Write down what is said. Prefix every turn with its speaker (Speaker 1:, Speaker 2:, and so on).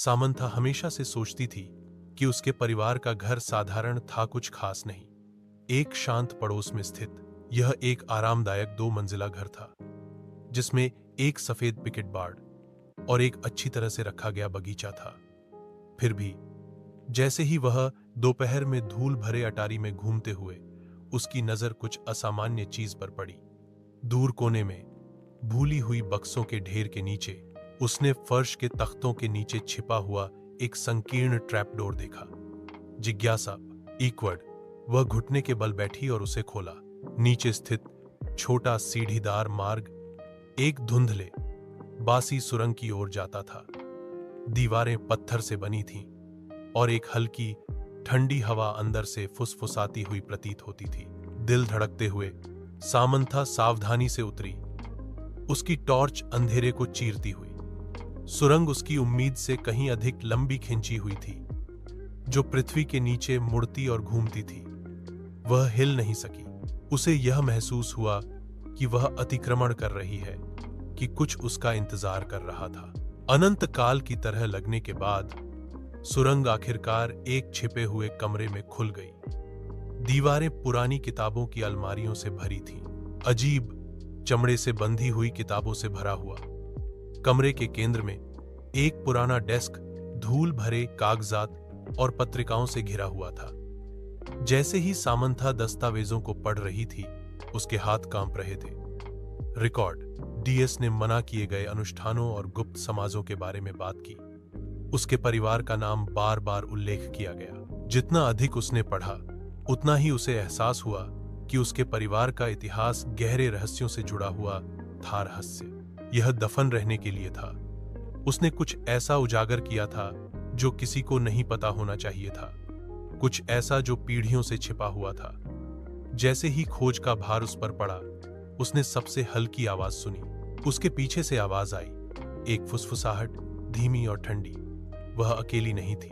Speaker 1: Samantha हमेशा से सोचती थी कि उसके परिवार का घर साधारण था, कुछ खास नहीं। एक शांत पड़ोस में स्थित यह एक आरामदायक 2 मंजिला घर था, जिसमें एक सफेद पिकेट बाड़ और एक अच्छी तरह से रखा गया बगीचा था। फिर भी जैसे ही वह दोपहर में धूल भरे अटारी में घूमते हुए उसकी नजर कुछ असामान्य चीज पर पड़ी। दूर कोने में भूली हुई बक्सों के ढेर के नीचे उसने फर्श के तख्तों के नीचे छिपा हुआ एक संकीर्ण ट्रैपडोर देखा। जिज्ञासा इक्वड वह घुटने के बल बैठी और उसे खोला। नीचे स्थित छोटा सीढ़ीदार मार्ग एक धुंधले बासी सुरंग की ओर जाता था। दीवारें पत्थर से बनी थीं और एक हल्की ठंडी हवा अंदर से फुसफुसाती हुई प्रतीत होती थी। दिल धड़कते हुए सामंथा सावधानी से उतरी, उसकी टॉर्च अंधेरे को चीरती हुई। सुरंग उसकी उम्मीद से कहीं अधिक लंबी खिंची हुई थी, जो पृथ्वी के नीचे मुड़ती और घूमती थी। वह हिल नहीं सकी। उसे यह महसूस हुआ कि वह अतिक्रमण कर रही है, कि कुछ उसका इंतजार कर रहा था। अनंत काल की तरह लगने के बाद सुरंग आखिरकार एक छिपे हुए कमरे में खुल गई। दीवारें पुरानी किताबों की अलमारियों से भरी थीं, अजीब चमड़े से बंधी हुई किताबों से भरा हुआ। कमरे के केंद्र में एक पुराना डेस्क धूल भरे कागजात और पत्रिकाओं से घिरा हुआ था। जैसे ही सामंथा दस्तावेजों को पढ़ रही थी, उसके हाथ कांप रहे थे। रिकॉर्ड डीएस ने मना किए गए अनुष्ठानों और गुप्त समाजों के बारे में बात की। उसके परिवार का नाम बार बार उल्लेख किया गया। जितना अधिक उसने पढ़ा, उतना ही उसे एहसास हुआ कि उसके परिवार का इतिहास गहरे रहस्यों से जुड़ा हुआ था। रहस्य यह दफन रहने के लिए था। उसने कुछ ऐसा उजागर किया था जो किसी को नहीं पता होना चाहिए था, कुछ ऐसा जो पीढ़ियों से छिपा हुआ था। जैसे ही खोज का भार उस पर पड़ा, उसने सबसे हल्की आवाज सुनी। उसके पीछे से आवाज आई, एक फुसफुसाहट, धीमी और ठंडी। वह अकेली नहीं थी।